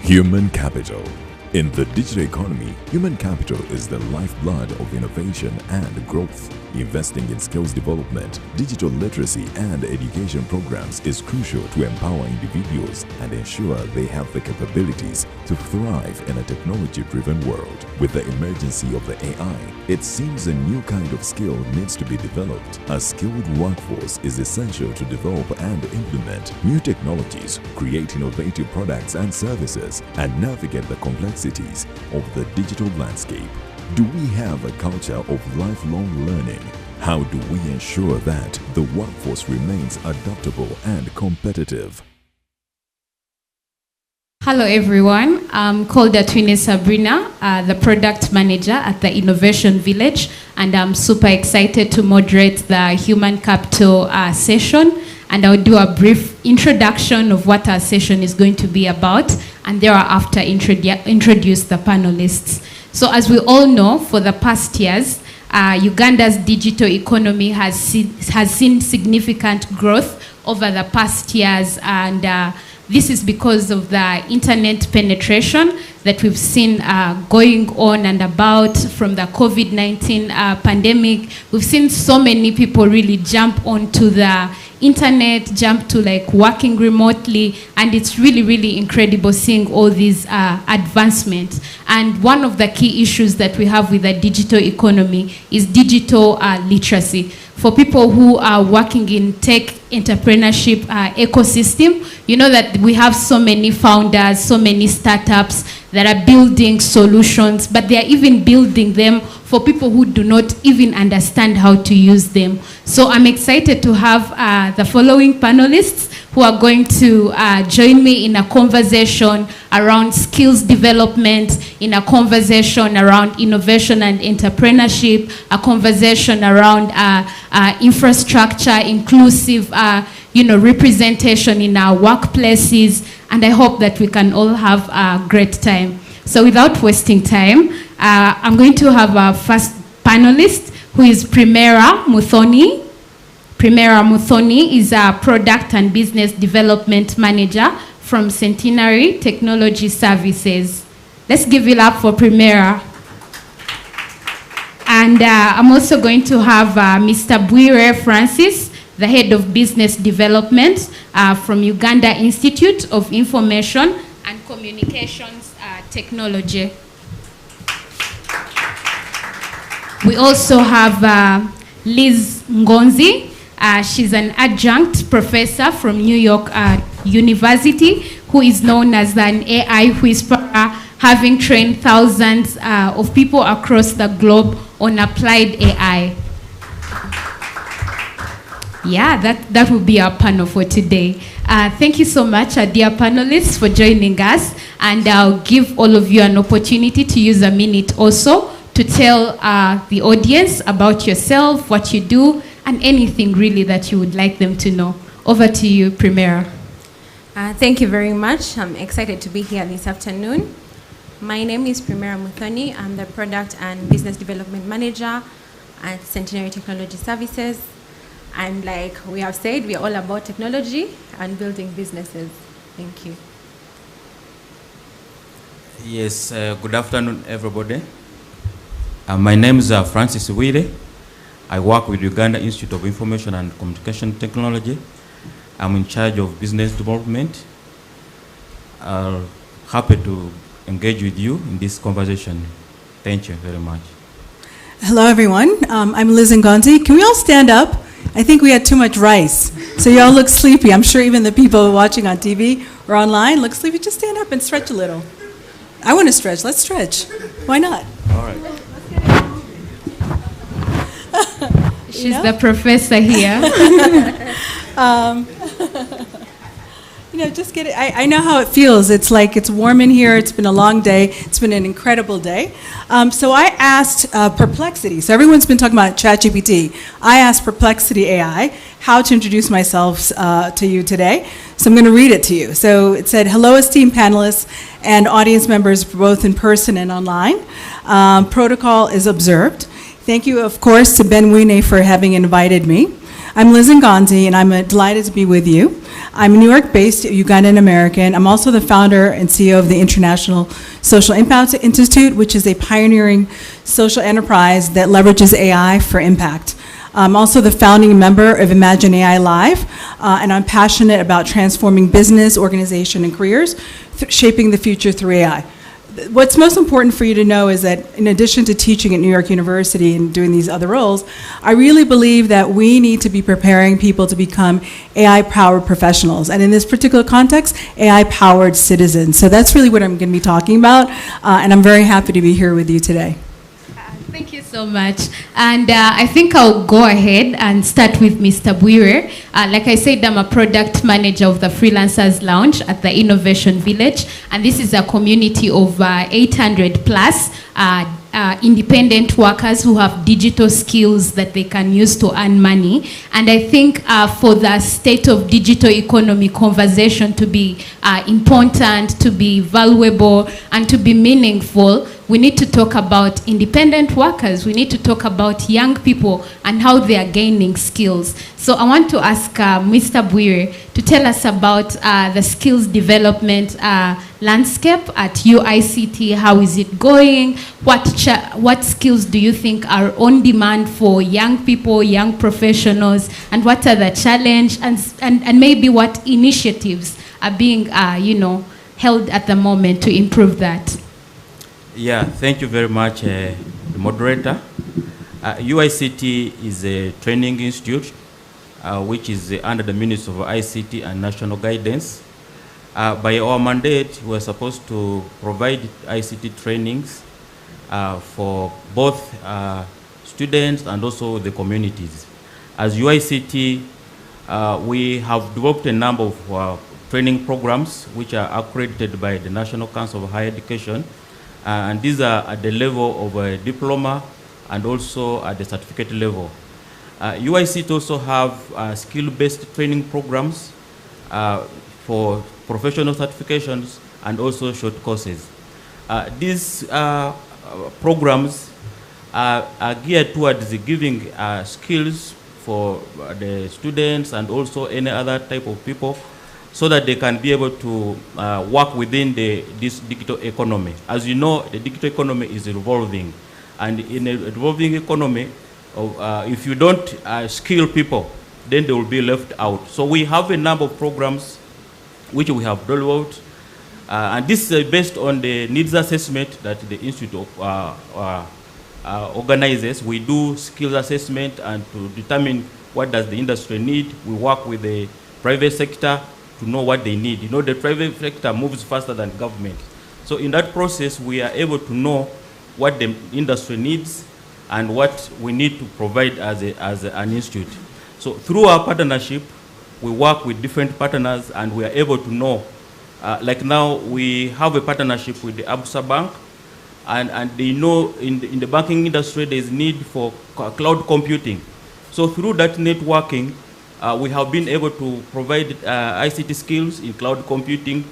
Human capital. In the digital economy, human capital is the lifeblood of innovation and growth. Investing in skills development, digital literacy, and education programs is crucial to empower individuals and ensure they have the capabilities to thrive in a technology-driven world. With the emergence of the AI, it seems a new kind of skill needs to be developed. A skilled workforce is essential to develop and implement new technologies, create innovative products and services, and navigate the complexities of the digital landscape. Do we have a culture of lifelong learning? How do we ensure that the workforce remains adaptable and competitive? Hello everyone, I'm called Atwiine Sabrina, the product manager at the Innovation Village, and I'm super excited to moderate the human capital session, and I'll do a brief introduction of what our session is going to be about, and thereafter introduce the panelists. So as we all know, for the past years, Uganda's digital economy has seen significant growth over the past years, and this is because of the internet penetration that we've seen going on and about from the COVID-19 pandemic. We've seen so many people really jump onto the internet, jump to like working remotely, and it's really, really incredible seeing all these advancements. And one of the key issues that we have with the digital economy is digital literacy. For people who are working in tech entrepreneurship ecosystem, you know that we have so many founders, so many startups that are building solutions, but they are even building them for people who do not even understand how to use them. So I'm excited to have the following panelists who are going to join me in a conversation around skills development, in a conversation around innovation and entrepreneurship, a conversation around infrastructure, inclusive representation in our workplaces, and I hope that we can all have a great time. So without wasting time, I'm going to have our first panelist, who is Primera Muthoni. Primera Muthoni is a product and business development manager from Centenary Technology Services. Let's give it up for Primera. And I'm also going to have Mr. Bwire Francis, the head of business development from Uganda Institute of Information and Communications Technology. We also have Liz Ngonzi. She's an adjunct professor from New York University, who is known as an AI whisperer, having trained thousands of people across the globe on applied AI. Yeah, that will be our panel for today. Thank you so much, dear panelists, for joining us. And I'll give all of you an opportunity to use a minute also to tell the audience about yourself, what you do, and anything really that you would like them to know. Over to you, Primera. Thank you very much. I'm excited to be here this afternoon. My name is Primera Muthoni. I'm the Product and Business Development Manager at Centenary Technology Services. And like we have said, we are all about technology and building businesses. Thank you. Yes, good afternoon, everybody. My name is Francis Bwire. I work with Uganda Institute of Information and Communication Technology. I'm in charge of business development. Happy to engage with you in this conversation. Thank you very much. Hello, everyone. I'm Liz Ngonzi. Can we all stand up? I think we had too much rice, so you all look sleepy. I'm sure even the people watching on TV or online look sleepy. Just stand up and stretch a little. I want to stretch. Let's stretch. Why not? All right. She's the professor here. Just get it. I know how it feels. It's like it's warm in here. It's been a long day. It's been an incredible day. So I asked Perplexity. So everyone's been talking about ChatGPT. I asked Perplexity AI how to introduce myself to you today. So I'm going to read it to you. So it said, hello, esteemed panelists and audience members, both in person and online. Protocol is observed. Thank you, of course, to Ben Wine for having invited me. I'm Liz Ngonzi, and I'm delighted to be with you. I'm a New York-based Ugandan American. I'm also the founder and CEO of the International Social Impact Institute, which is a pioneering social enterprise that leverages AI for impact. I'm also the founding member of Imagine AI Live, and I'm passionate about transforming business, organization, and careers, shaping the future through AI. What's most important for you to know is that in addition to teaching at New York University and doing these other roles, I really believe that we need to be preparing people to become AI-powered professionals. And in this particular context, AI-powered citizens. So that's really what I'm going to be talking about, and I'm very happy to be here with you today. Thank you so much. And I think I'll go ahead and start with Mr. Bwire. Like I said, I'm a product manager of the Freelancers Lounge at the Innovation Village. And this is a community of 800 plus independent workers who have digital skills that they can use to earn money. And I think for the state of digital economy conversation to be important, to be valuable, and to be meaningful, we need to talk about independent workers. We need to talk about young people and how they are gaining skills. So I want to ask Mr. Bwire to tell us about the skills development landscape at UICT. How is it going? What skills do you think are on demand for young people, young professionals, and what are the challenges, and maybe what initiatives are being held at the moment to improve that? Yeah, thank you very much, the moderator. UICT is a training institute which is under the Ministry of ICT and National Guidance. By our mandate, we're supposed to provide ICT trainings for both students and also the communities. As UICT, we have developed a number of training programs which are accredited by the National Council of Higher Education. And these are at the level of a diploma and also at the certificate level. UICT also have skill-based training programs for professional certifications and also short courses. These programs are geared towards giving skills for the students and also any other type of people, so that they can be able to work within this digital economy. As you know, the digital economy is evolving. And in a evolving economy, if you don't skill people, then they will be left out. So we have a number of programs which we have developed. And this is based on the needs assessment that the Institute organizes. We do skills assessment and to determine what does the industry need. We work with the private sector to know what they need. You know, the private sector moves faster than government. So in that process, we are able to know what the industry needs and what we need to provide as an institute. So through our partnership, we work with different partners and we are able to know, like now we have a partnership with the Absa Bank, and they know in the banking industry there's need for cloud computing. So through that networking, we have been able to provide ICT skills in cloud computing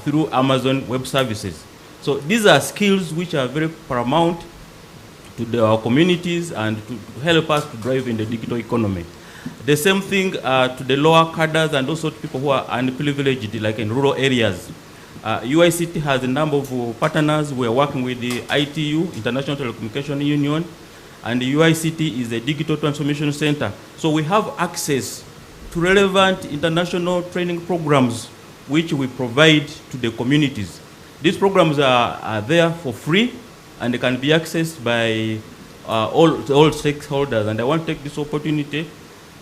through Amazon Web Services. So these are skills which are very paramount to our communities and to help us to drive in the digital economy. The same thing to the lower cadres and also to people who are underprivileged, like in rural areas. UICT has a number of partners. We are working with the ITU, International Telecommunication Union, and the UICT is a digital transformation center. So we have access to relevant international training programs which we provide to the communities. These programs are there for free and they can be accessed by all stakeholders. And I want to take this opportunity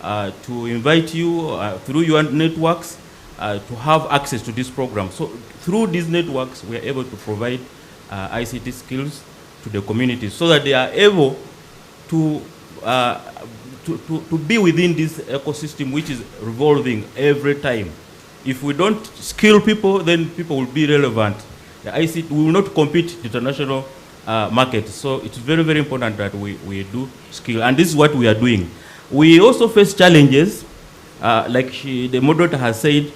to invite you through your networks to have access to this program. So through these networks, we are able to provide ICT skills to the communities so that they are able to be within this ecosystem which is revolving every time. If we don't skill people, then people will be relevant. The ICT, we will not compete in the international market. So it's very, very important that we do skill. And this is what we are doing. We also face challenges, like the moderator has said,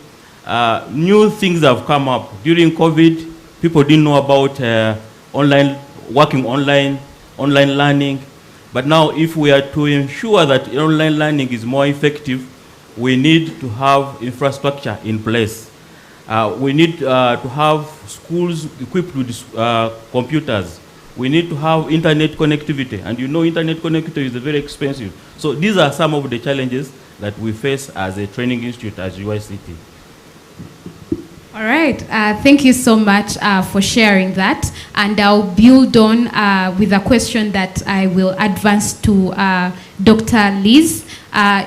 new things have come up. During COVID, people didn't know about working online learning. But now, if we are to ensure that online learning is more effective, we need to have infrastructure in place. We need to have schools equipped with computers. We need to have internet connectivity, and you know internet connectivity is very expensive. So these are some of the challenges that we face as a training institute, as UICT. All right, thank you so much for sharing that. And I'll build on with a question that I will advance to Dr. Liz.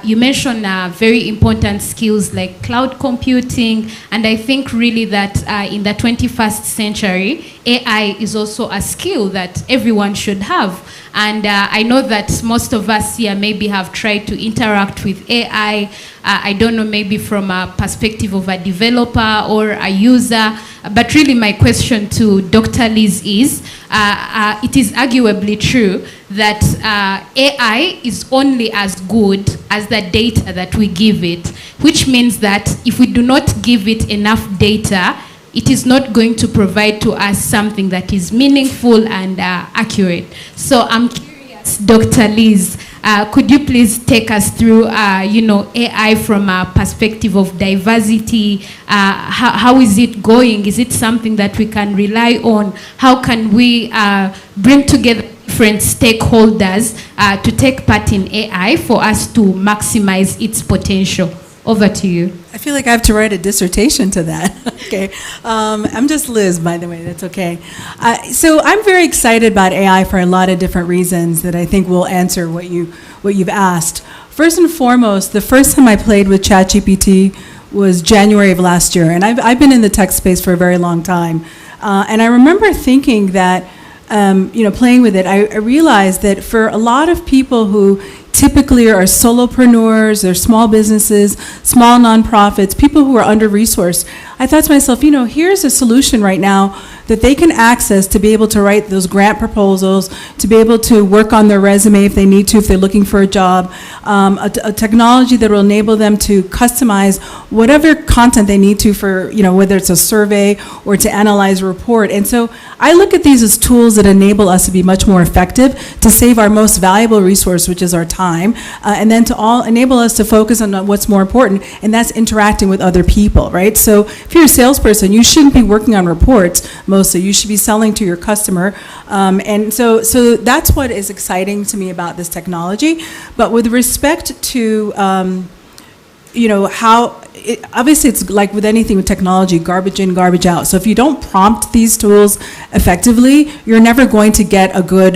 You mentioned very important skills like cloud computing, and I think really that in the 21st century, AI is also a skill that everyone should have. And I know that most of us here maybe have tried to interact with AI, I don't know, maybe from a perspective of a developer or a user, but really my question to Dr. Liz is, it is arguably true that AI is only as good as the data that we give it, which means that if we do not give it enough data, it is not going to provide to us something that is meaningful and accurate. So I'm curious, Dr. Liz, could you please take us through, AI from a perspective of diversity? How is it going? Is it something that we can rely on? How can we bring together different stakeholders to take part in AI for us to maximize its potential? Over to you. I feel like I have to write a dissertation to that. Okay. I'm just Liz, by the way. That's okay. So I'm very excited about AI for a lot of different reasons that I think will answer what you've asked. First and foremost, the first time I played with ChatGPT was January of last year, and I've been in the tech space for a very long time. And I remember thinking that, playing with it, I realized that for a lot of people who typically are solopreneurs, or small businesses, small nonprofits, people who are under-resourced, I thought to myself, here's a solution right now that they can access to be able to write those grant proposals, to be able to work on their resume if they need to, if they're looking for a job, a technology that will enable them to customize whatever content they need to for, whether it's a survey or to analyze a report. And so I look at these as tools that enable us to be much more effective, to save our most valuable resource, which is our time, and then to enable us to focus on what's more important, and that's interacting with other people, right? So if you're a salesperson, you shouldn't be working on reports mostly. You should be selling to your customer. And so that's what is exciting to me about this technology. But with respect to, how, obviously it's like with anything with technology, garbage in, garbage out. So if you don't prompt these tools effectively, you're never going to get a good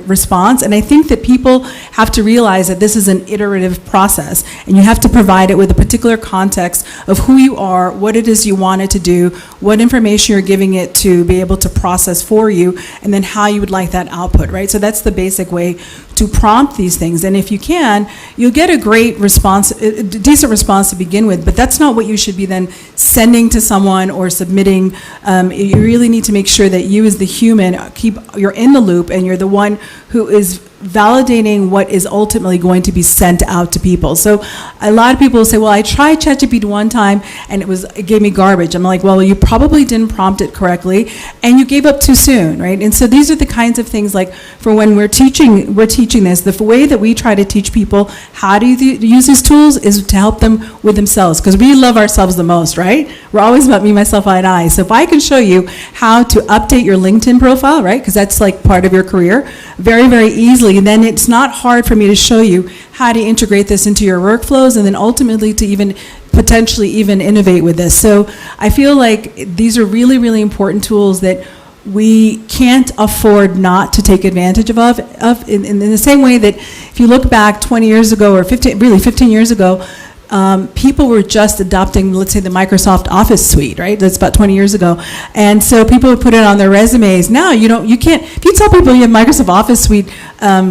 response. And I think that people have to realize that this is an iterative process, and you have to provide it with a particular context of who you are, what it is you want it to do, what information you're giving it to be able to process for you, and then how you would like that output, right? So that's the basic way to prompt these things. And if you can, you'll get a great response, a decent response to begin with, but that's not what you should be then sending to someone or submitting. You really need to make sure that you as the human, you're in the loop, and you're the one who is validating what is ultimately going to be sent out to people. So a lot of people will say, well, I tried ChatGPT one time and it gave me garbage. I'm like, well, you probably didn't prompt it correctly and you gave up too soon, right? And so these are the kinds of things, like for when we're teaching this, the way that we try to teach people how to use these tools is to help them with themselves, because we love ourselves the most, right? We're always about me, myself, I, and I. So if I can show you how to update your LinkedIn profile, right? Because that's like part of your career, very, very easily. And then it's not hard for me to show you how to integrate this into your workflows, and then ultimately to potentially innovate with this. So I feel like these are really, really important tools that we can't afford not to take advantage of in the same way that if you look back 20 years ago or 15 years ago, people were just adopting, let's say, the Microsoft Office suite, right? That's about 20 years ago. And so people would put it on their resumes. Now, you can't, if you tell people you have Microsoft Office suite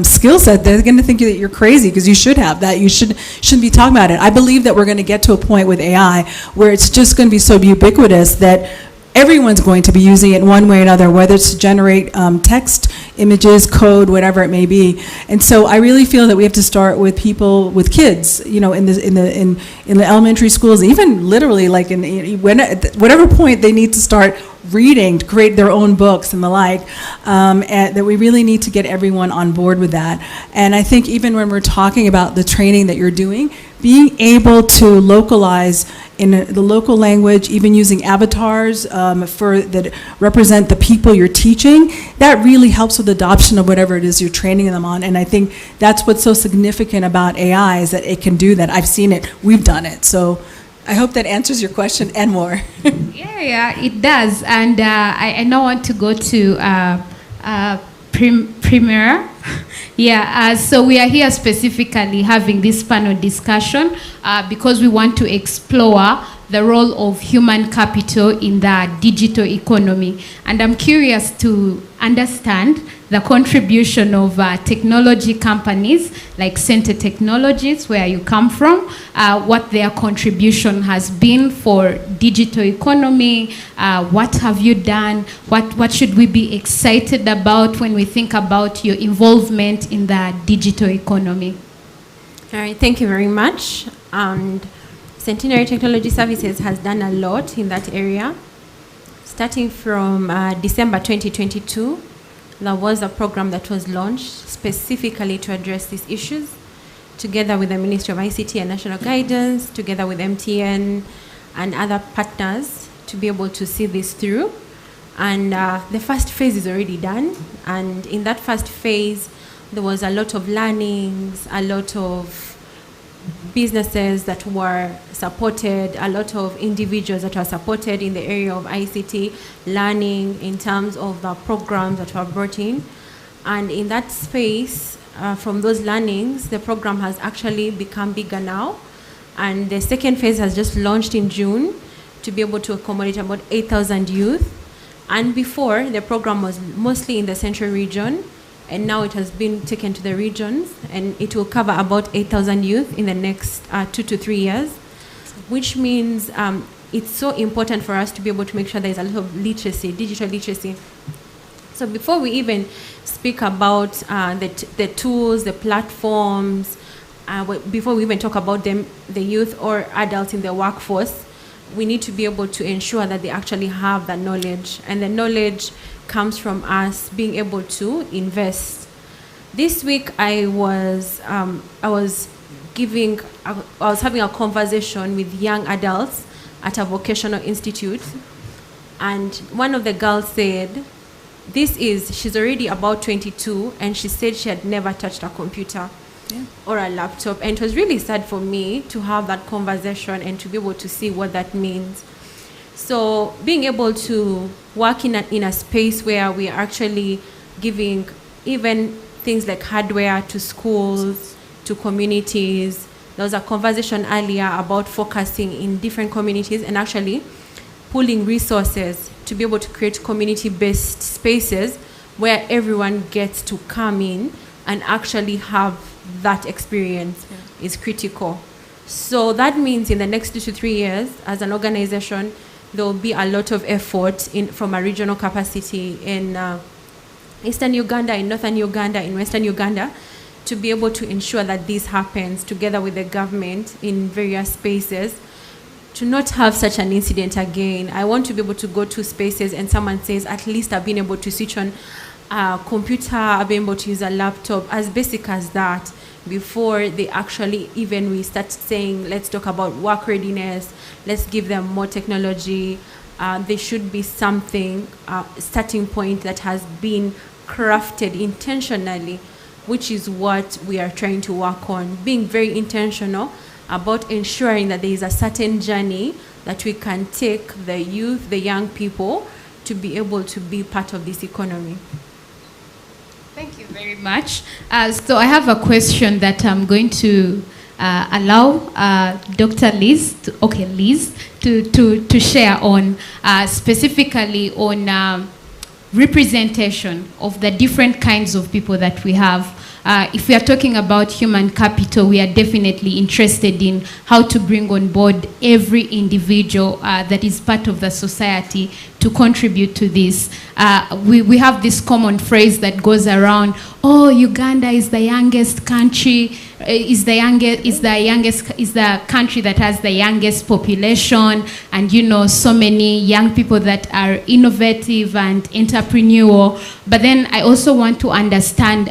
skill set, they're going to think that you're crazy, because you should have that. You shouldn't be talking about it. I believe that we're going to get to a point with AI where it's just going to be so ubiquitous that everyone's going to be using it in one way or another, whether it's to generate text, images, code, whatever it may be. And so I really feel that we have to start with people, with kids, in the elementary schools, even literally, like at whatever point they need to start reading, to create their own books and the like, and that we really need to get everyone on board with that. And I think even when we're talking about the training that you're doing, being able to localize in the local language, even using avatars that represent the people you're teaching, that really helps with adoption of whatever it is you're training them on. And I think that's what's so significant about AI, is that it can do that. I've seen it, we've done it. So I hope that answers your question and more. Yeah, it does. And I now want to go to Primera. Yeah, so we are here specifically having this panel discussion because we want to explore the role of human capital in the digital economy. And I'm curious to understand the contribution of technology companies like Center Technologies, where you come from, what their contribution has been for digital economy, what have you done, what should we be excited about when we think about your involvement in the digital economy? All right, thank you very much. And Centenary Technology Services has done a lot in that area. Starting from December 2022, there was a program that was launched specifically to address these issues, together with the Ministry of ICT and National Guidance, together with MTN and other partners, to be able to see this through. And the first phase is already done. And in that first phase, there was a lot of learnings, a lot of businesses that were supported, a lot of individuals that were supported in the area of ICT, learning in terms of the programs that were brought in. And in that space, from those learnings, the program has actually become bigger now. And the second phase has just launched in June to be able to accommodate about 8,000 youth. And before, the program was mostly in the central region, and now it has been taken to the regions, and it will cover about 8,000 youth in the next 2 to 3 years, which means it's so important for us to be able to make sure there's a lot of literacy, digital literacy. So before we even speak about the tools, the platforms, before we even talk about them, the youth or adults in the workforce, we need to be able to ensure that they actually have that knowledge. And the knowledge comes from us being able to invest. This week I was having a conversation with young adults at a vocational institute, and one of the girls said, she's already about 22, and she said she had never touched a computer or a laptop. And it was really sad for me to have that conversation and to be able to see what that means. So being able to work in a space where we are actually giving even things like hardware to schools, to communities. There was a conversation earlier about focusing in different communities and actually pooling resources to be able to create community-based spaces where everyone gets to come in and actually have that experience is critical. So that means in the next 2 to 3 years, as an organization, there will be a lot of effort from a regional capacity in Eastern Uganda, in Northern Uganda, in Western Uganda, to be able to ensure that this happens together with the government in various spaces, to not have such an incident again. I want to be able to go to spaces and someone says, at least I've been able to switch on a computer, I've been able to use a laptop, as basic as that, before they actually, even we start saying, let's talk about work readiness, let's give them more technology. There should be something, starting point that has been crafted intentionally, which is what we are trying to work on, being very intentional about ensuring that there is a certain journey that we can take the youth, the young people, to be able to be part of this economy. Thank you very much. So I have a question that I'm going to allow Dr. Liz to share on, specifically on representation of the different kinds of people that we have. if we are talking about human capital, we are definitely interested in how to bring on board every individual that is part of the society to contribute to this. We have this common phrase that goes around, oh, Uganda is the youngest country, is the country that has the youngest population, and so many young people that are innovative and entrepreneurial. But then I also want to understand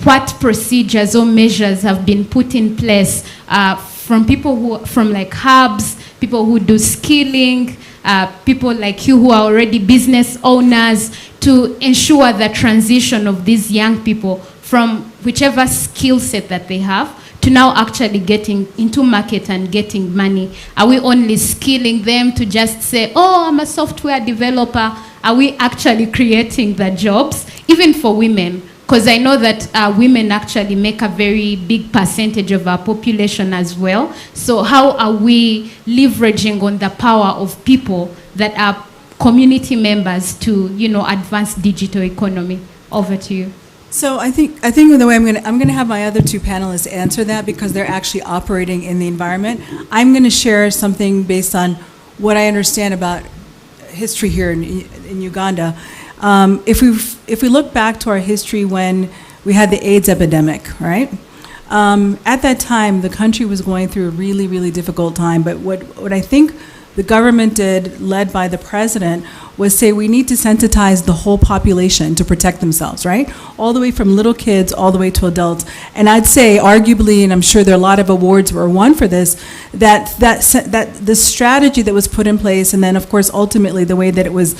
what procedures or measures have been put in place from people from like hubs, people who do skilling, people like you who are already business owners, to ensure the transition of these young people from whichever skill set that they have to now actually getting into market and getting money. Are we only skilling them to just say, oh, I'm a software developer? Are we actually creating the jobs, even for women? Because I know that women actually make a very big percentage of our population as well. So how are we leveraging on the power of people that are community members to, advance digital economy? Over to you. So I think the way I'm going to have my other two panelists answer that, because they're actually operating in the environment. I'm going to share something based on what I understand about history here in Uganda. If we look back to our history when we had the AIDS epidemic, right? At that time, the country was going through a really, really difficult time. But what I think the government did, led by the president, was say we need to sensitize the whole population to protect themselves, right? All the way from little kids all the way to adults. And I'd say, arguably, and I'm sure there are a lot of awards were won for this, that the strategy that was put in place, and then of course ultimately the way that it was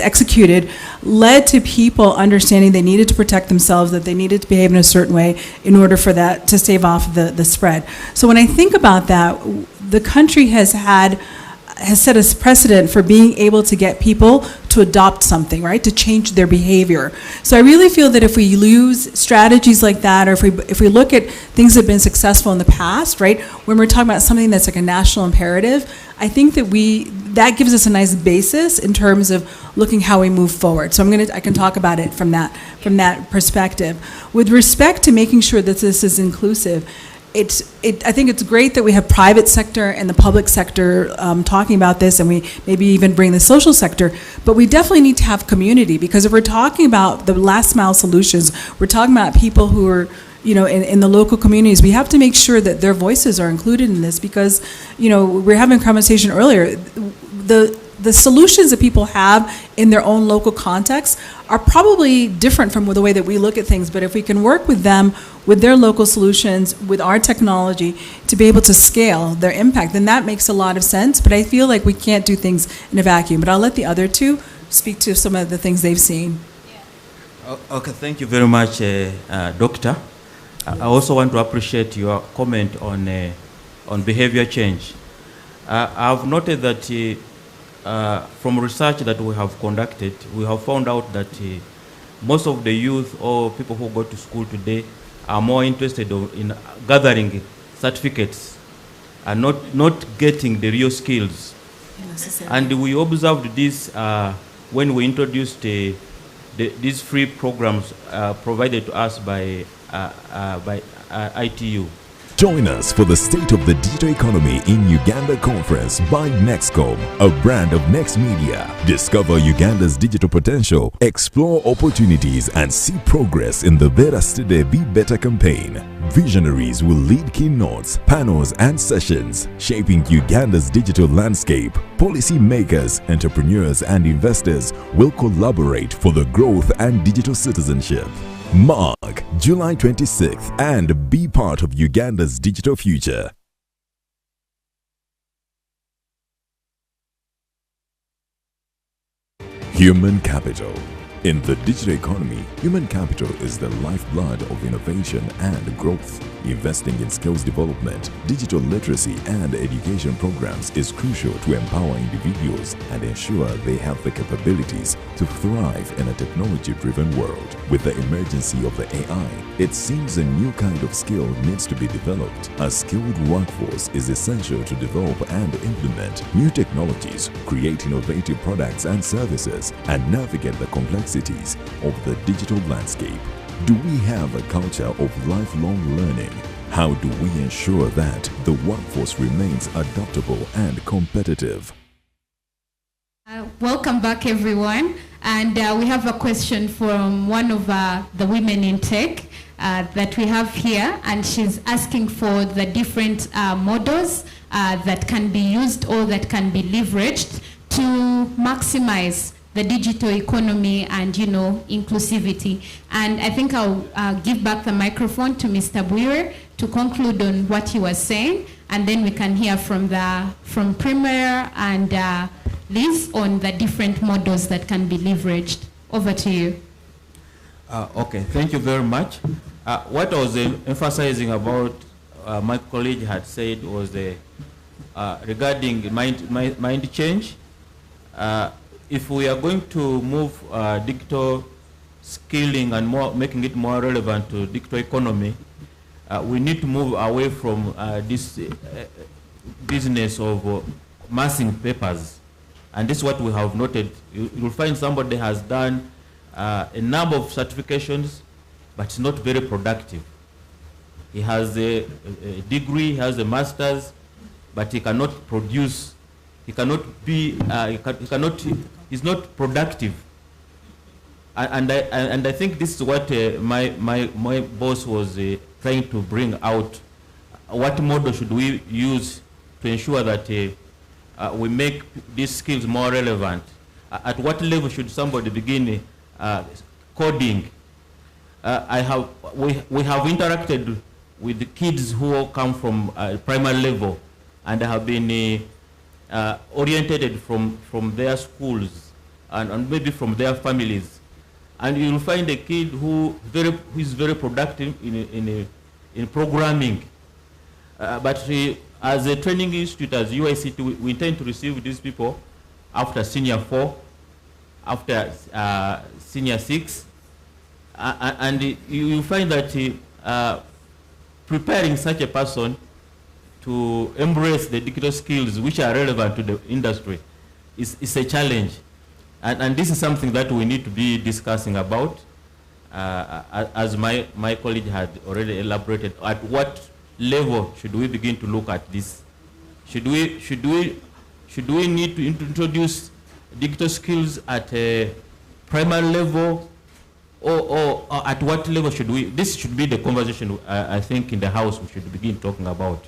executed, led to people understanding they needed to protect themselves, that they needed to behave in a certain way in order for that to stave off the spread. So when I think about that, the country has set a precedent for being able to get people to adopt something, right, to change their behavior. So I really feel that if we use strategies like that, or if we look at things that have been successful in the past, right, when we're talking about something that's like a national imperative, I think that that gives us a nice basis in terms of looking how we move forward. So I can talk about it from that perspective. With respect to making sure that this is inclusive, I think it's great that we have private sector and the public sector talking about this, and we maybe even bring the social sector, but we definitely need to have community, because if we're talking about the last mile solutions, we're talking about people who are in the local communities. We have to make sure that their voices are included in this, because we were having a conversation earlier, the solutions that people have in their own local context are probably different from the way that we look at things. But if we can work with them, with their local solutions, with our technology, to be able to scale their impact, then that makes a lot of sense. But I feel like we can't do things in a vacuum. But I'll let the other two speak to some of the things they've seen. Okay, thank you very much, Doctor. I also want to appreciate your comment on behavior change. I've noted that from research that we have conducted, we have found out that most of the youth or people who go to school today are more interested in gathering certificates and not getting the real skills. And we observed this when we introduced these free programs provided to us by ITU. Join us for the State of the Digital Economy in Uganda conference by Nextcom, a brand of Next Media. Discover Uganda's digital potential, explore opportunities, and see progress in the Better Today Be Better campaign. Visionaries will lead keynotes, panels, and sessions, shaping Uganda's digital landscape. Policy makers, entrepreneurs, and investors will collaborate for the growth and digital citizenship. Mark July 26th and be part of Uganda's digital future. Human capital. In the digital economy, human capital is the lifeblood of innovation and growth. Investing in skills development, digital literacy, and education programs is crucial to empower individuals and ensure they have the capabilities to thrive in a technology-driven world. With the emergence of the AI, it seems a new kind of skill needs to be developed. A skilled workforce is essential to develop and implement new technologies, create innovative products and services, and navigate the complexities complexities of the digital landscape? Do we have a culture of lifelong learning? How do we ensure that the workforce remains adaptable and competitive? Welcome back, everyone. And we have a question from one of the women in tech that we have here, and she's asking for the different models that can be used or that can be leveraged to maximize the digital economy and, you know, inclusivity. And I think I'll give back the microphone to Mr. Bwire to conclude on what he was saying, and then we can hear from Primera and Liz on the different models that can be leveraged. Over to you. Okay, thank you very much. What I was emphasizing about my colleague had said was regarding mind change. If we are going to move digital skilling and making it more relevant to digital economy, we need to move away from this business of massing papers. And this is what we have noted. You'll find somebody has done a number of certifications, but it's not very productive. He has a degree, he has a master's, but he cannot produce. He cannot be. He's not productive. And I think this is what my boss was trying to bring out. What model should we use to ensure that we make these skills more relevant? At what level should somebody begin coding? We have interacted with the kids who come from primary level and have been oriented from their schools and maybe from their families. And you'll find a kid who is very productive in programming. But as a training institute, as UICT, we intend to receive these people after senior 4, after senior 6. And you find that preparing such a person to embrace the digital skills which are relevant to the industry is a challenge. And this is something that we need to be discussing about, as my colleague had already elaborated. At what level should we begin to look at this? Should we need to introduce digital skills at a primary level, or at what level should we? This should be the conversation I think in the house we should begin talking about.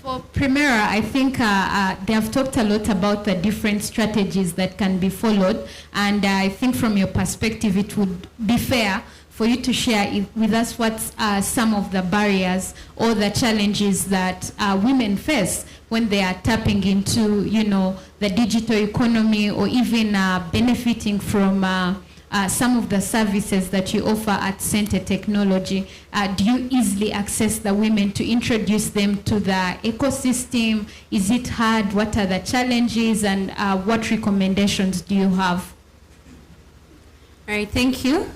For Primera, I think they have talked a lot about the different strategies that can be followed, and I think from your perspective it would be fair for you to share with us what are some of the barriers or the challenges that women face when they are tapping into, you know, the digital economy, or even benefiting from some of the services that you offer at Center Technology. Do you easily access the women to introduce them to the ecosystem? Is it hard? What are the challenges, and what recommendations do you have? All right, thank you.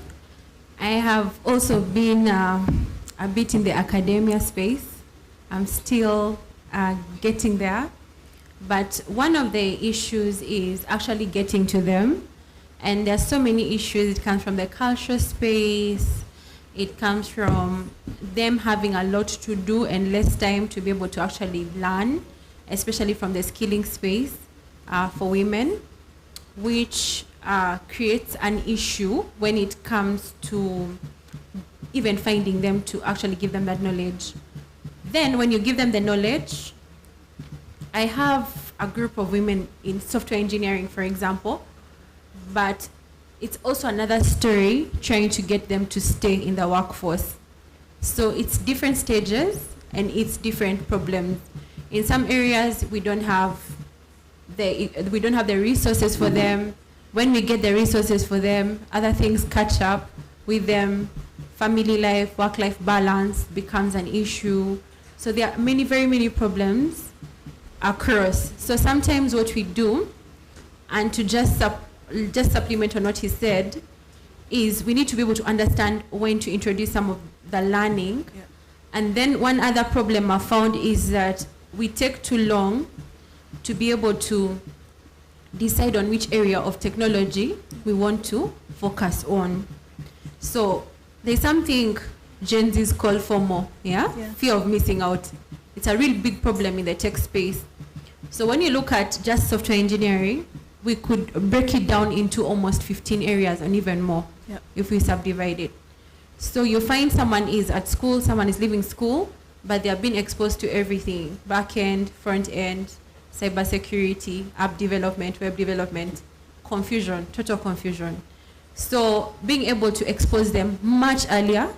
I have also been a bit in the academia space. I'm still getting there. But one of the issues is actually getting to them. And there's so many issues. It comes from the cultural space. It comes from them having a lot to do and less time to be able to actually learn, especially from the skilling space for women, which creates an issue when it comes to even finding them to actually give them that knowledge. Then when you give them the knowledge, I have a group of women in software engineering, for example, but it's also another story trying to get them to stay in the workforce. So it's different stages and it's different problems. In some areas we don't have the resources for them. When we get the resources for them, other things catch up with them. Family life, work-life balance becomes an issue. So there are very many problems across. So sometimes what we do, and to just supplement on what he said, is we need to be able to understand when to introduce some of the learning. Yeah. And then one other problem I found is that we take too long to be able to decide on which area of technology we want to focus on. So there's something Gen Z's call FOMO, Yeah. Fear of missing out. It's a real big problem in the tech space. So when you look at just software engineering, we could break it down into almost 15 areas and even more if we subdivide it. So you find someone is at school, someone is leaving school, but they have been exposed to everything: back end, front end, cybersecurity, app development, web development, confusion, total confusion. So being able to expose them much earlier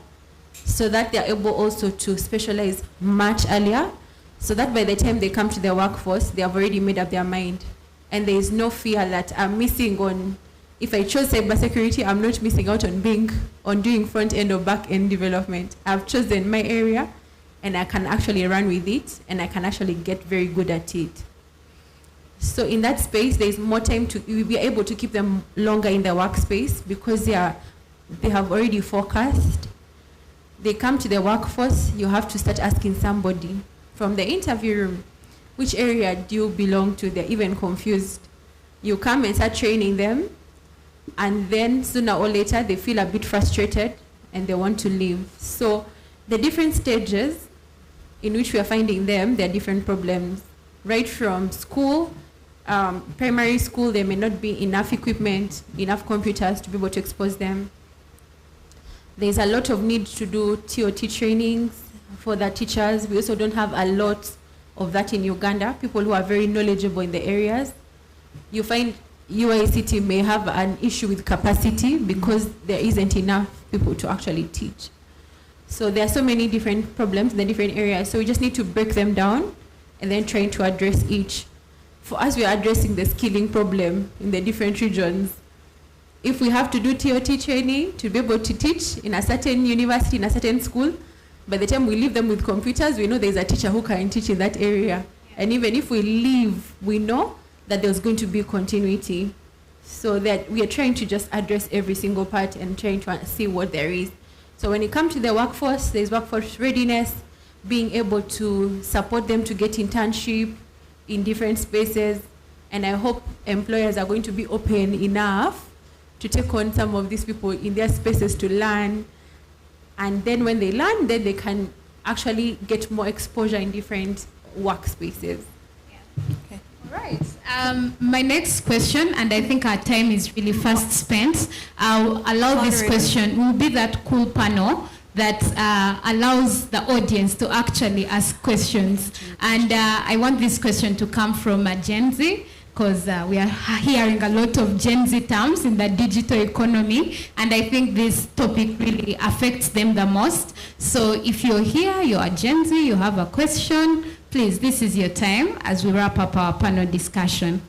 so that they're able also to specialize much earlier, so that by the time they come to the workforce, they have already made up their mind. And there is no fear that I'm missing on, if I chose cybersecurity, I'm not missing out on doing front end or back end development. I've chosen my area and I can actually run with it and I can actually get very good at it. So in that space, there's more time to be able to keep them longer in the workspace because they have already focused. They come to the workforce, you have to start asking somebody from the interview room, which area do you belong to? They're even confused. You come and start training them, and then sooner or later they feel a bit frustrated and they want to leave. So the different stages in which we are finding them, there are different problems. Right from school, primary school, there may not be enough equipment, enough computers to be able to expose them. There's a lot of need to do TOT trainings for the teachers. We also don't have a lot of that in Uganda, people who are very knowledgeable in the areas. You find UICT may have an issue with capacity because there isn't enough people to actually teach. So there are so many different problems in the different areas. So we just need to break them down and then trying to address each. For us, we are addressing the skilling problem in the different regions. If we have to do TOT training to be able to teach in a certain university, in a certain school, by the time we leave them with computers, we know there's a teacher who can teach in that area. And even if we leave, we know that there's going to be continuity. So that we are trying to just address every single part and trying to see what there is. So when it comes to the workforce, there's workforce readiness, being able to support them to get internship in different spaces. And I hope employers are going to be open enough to take on some of these people in their spaces to learn. And then when they learn, then they can actually get more exposure in different workspaces. Okay. All right. My next question, and I think our time is really fast spent. I'll allow this question. Will be that cool panel that allows the audience to actually ask questions. And I want this question to come from Gen Z, because we are hearing a lot of Gen Z terms in the digital economy, and I think this topic really affects them the most. So if you're here, you're a Gen Z, you have a question, please, this is your time as we wrap up our panel discussion.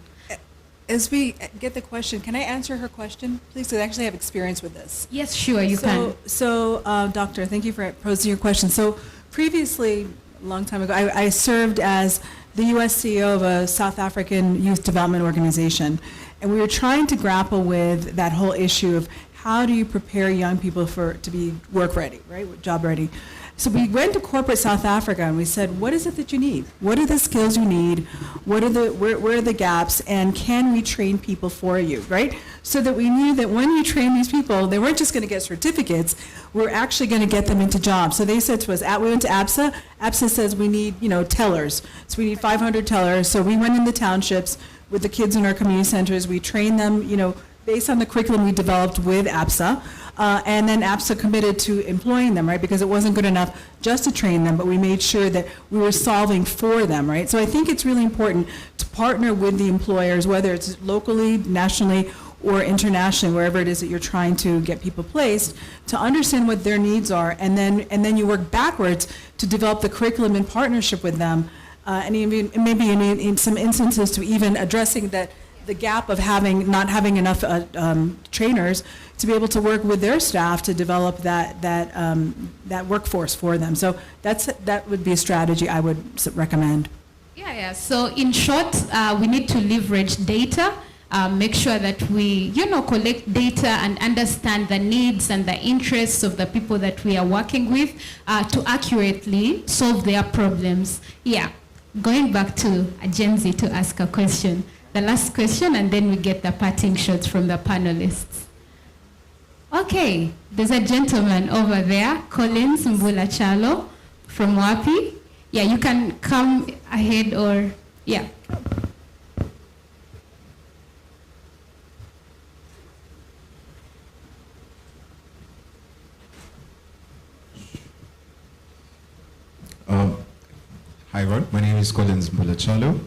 As we get the question, can I answer her question, please? Because I actually have experience with this. Yes, sure, you can. So, Doctor, thank you for posing your question. So previously, a long time ago, I served as the U.S. CEO of a South African youth development organization. And we were trying to grapple with that whole issue of how do you prepare young people to be work ready, right, job ready. So we went to corporate South Africa and we said, what is it that you need? What are the skills you need? Where are the gaps? And can we train people for you, right? So that we knew that when you train these people, they weren't just going to get certificates, we're actually going to get them into jobs. So they said to us, we went to APSA. APSA says we need, tellers. So we need 500 tellers. So we went in the townships with the kids in our community centers. We trained them, based on the curriculum we developed with APSA, and then APSA committed to employing them, right? Because it wasn't good enough just to train them, but we made sure that we were solving for them, right? So I think it's really important to partner with the employers, whether it's locally, nationally, or internationally, wherever it is that you're trying to get people placed, to understand what their needs are, and then you work backwards to develop the curriculum in partnership with them, and even maybe in some instances to even addressing the gap of not having enough trainers to be able to work with their staff to develop that workforce for them. So that would be a strategy I would recommend. Yeah. So in short, we need to leverage data, make sure that we, collect data and understand the needs and the interests of the people that we are working with to accurately solve their problems. Yeah. going back to a Gen Z to ask a question. The last question, and then we get the parting shots from the panelists. Okay, there's a gentleman over there, Collins Mbula Chalo from Wapi. Yeah, you can come ahead or, yeah. Hi everyone, my name is Collins Mbula Chalo,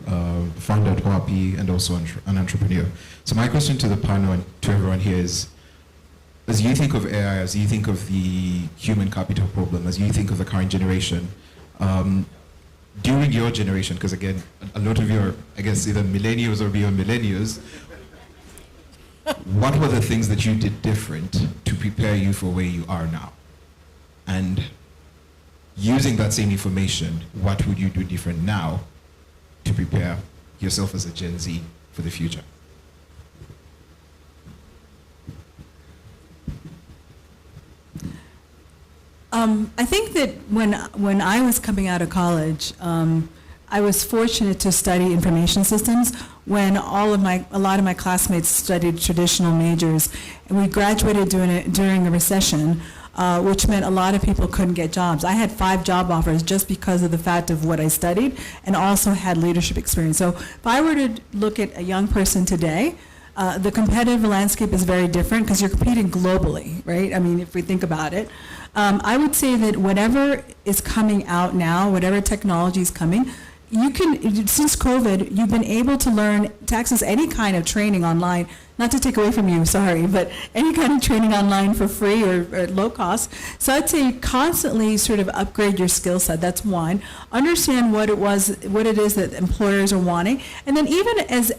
founder at Wapi and also an entrepreneur. So my question to the panel and to everyone here is, as you think of AI, as you think of the human capital problem, as you think of the current generation, during your generation, because again, a lot of you are, I guess, either millennials or beyond millennials, what were the things that you did different to prepare you for where you are now? And using that same information, what would you do different now to prepare yourself as a Gen Z for the future? I think that when I was coming out of college, I was fortunate to study information systems when a lot of my classmates studied traditional majors, and we graduated during a recession, which meant a lot of people couldn't get jobs. I had 5 job offers just because of the fact of what I studied, and also had leadership experience. So if I were to look at a young person today, the competitive landscape is very different because you're competing globally, right? I mean, if we think about it. I would say that whatever is coming out now, whatever technology is coming, you can, since COVID, you've been able to access any kind of training online, not to take away from you, sorry, but any kind of training online for free or at low cost. So I'd say constantly sort of upgrade your skill set. That's one. Understand what it is that employers are wanting. And then even as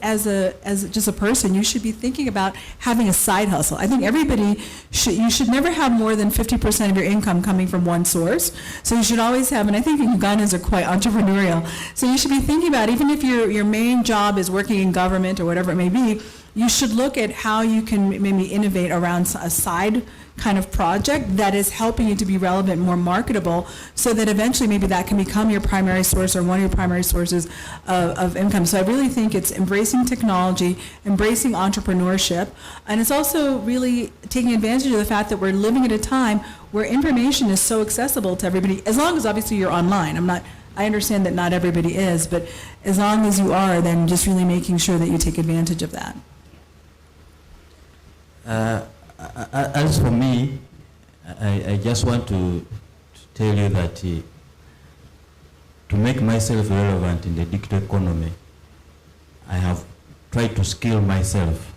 just a person, you should be thinking about having a side hustle. I think you should never have more than 50% of your income coming from one source. So you should always have, and I think Ugandans are quite entrepreneurial. So you should be thinking about, even if your main job is working in government or whatever it may be, you should look at how you can maybe innovate around a side kind of project that is helping you to be relevant, more marketable, so that eventually maybe that can become your primary source or one of your primary sources of income. So I really think it's embracing technology, embracing entrepreneurship, and it's also really taking advantage of the fact that we're living at a time where information is so accessible to everybody, as long as obviously you're online. I understand that not everybody is, but as long as you are, then just really making sure that you take advantage of that. As for me, I just want to tell you that to make myself relevant in the digital economy, I have tried to skill myself,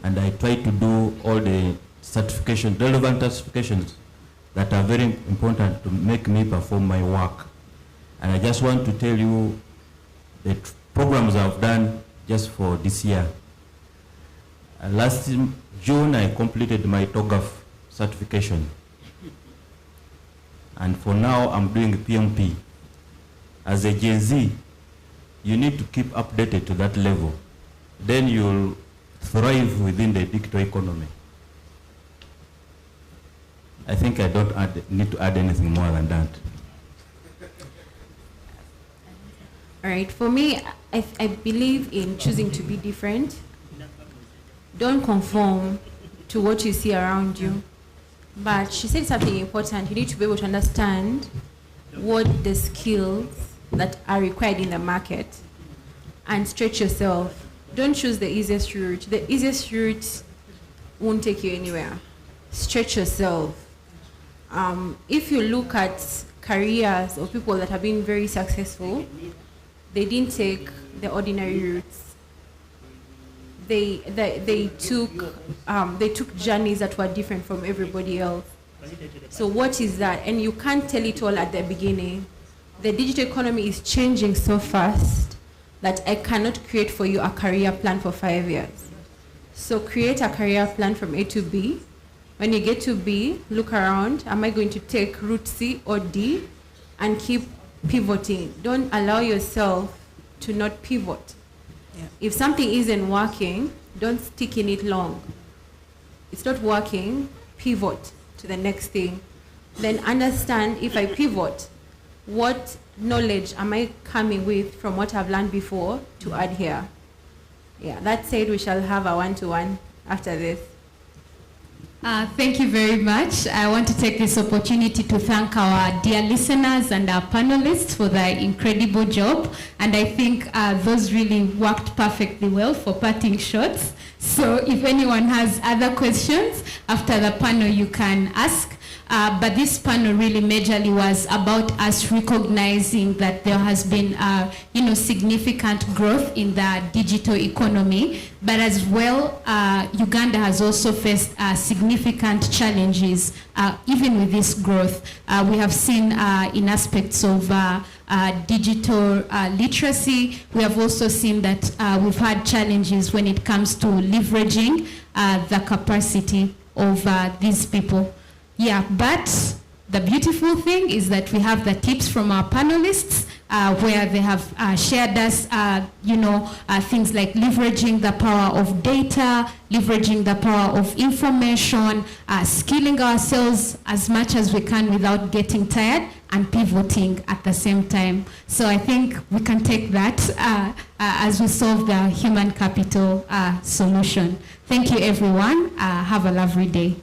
and I try to do all the relevant certifications that are very important to make me perform my work. And I just want to tell you the programs I've done just for this year. Last June, I completed my TOGAF certification. And for now, I'm doing PMP. As a Gen Z, you need to keep updated to that level. Then you'll thrive within the digital economy. I think I don't need to add anything more than that. All right, for me, I believe in choosing to be different. Don't conform to what you see around you. But she said something important. You need to be able to understand what the skills that are required in the market and stretch yourself. Don't choose the easiest route. The easiest route won't take you anywhere. Stretch yourself. If you look at careers of people that have been very successful, they didn't take the ordinary routes. They took journeys that were different from everybody else. So what is that? And you can't tell it all at the beginning. The digital economy is changing so fast that I cannot create for you a career plan for 5 years. So create a career plan from A to B. When you get to B, look around. Am I going to take route C or D? And keep pivoting. Don't allow yourself to not pivot. Yeah. If something isn't working, don't stick in it long. It's not working, pivot to the next thing. Then understand, if I pivot, what knowledge am I coming with from what I've learned before to add here? Yeah, that said, we shall have a one-to-one after this. Thank you very much. I want to take this opportunity to thank our dear listeners and our panelists for their incredible job. And I think those really worked perfectly well for parting shots. So if anyone has other questions after the panel, you can ask. But this panel really majorly was about us recognizing that there has been, significant growth in the digital economy, but as well, Uganda has also faced significant challenges, even with this growth. We have seen in aspects of digital literacy. We have also seen that we've had challenges when it comes to leveraging the capacity of these people. Yeah, but the beautiful thing is that we have the tips from our panelists where they have shared us, things like leveraging the power of data, leveraging the power of information, skilling ourselves as much as we can without getting tired, and pivoting at the same time. So I think we can take that as we solve the human capital solution. Thank you, everyone. Have a lovely day.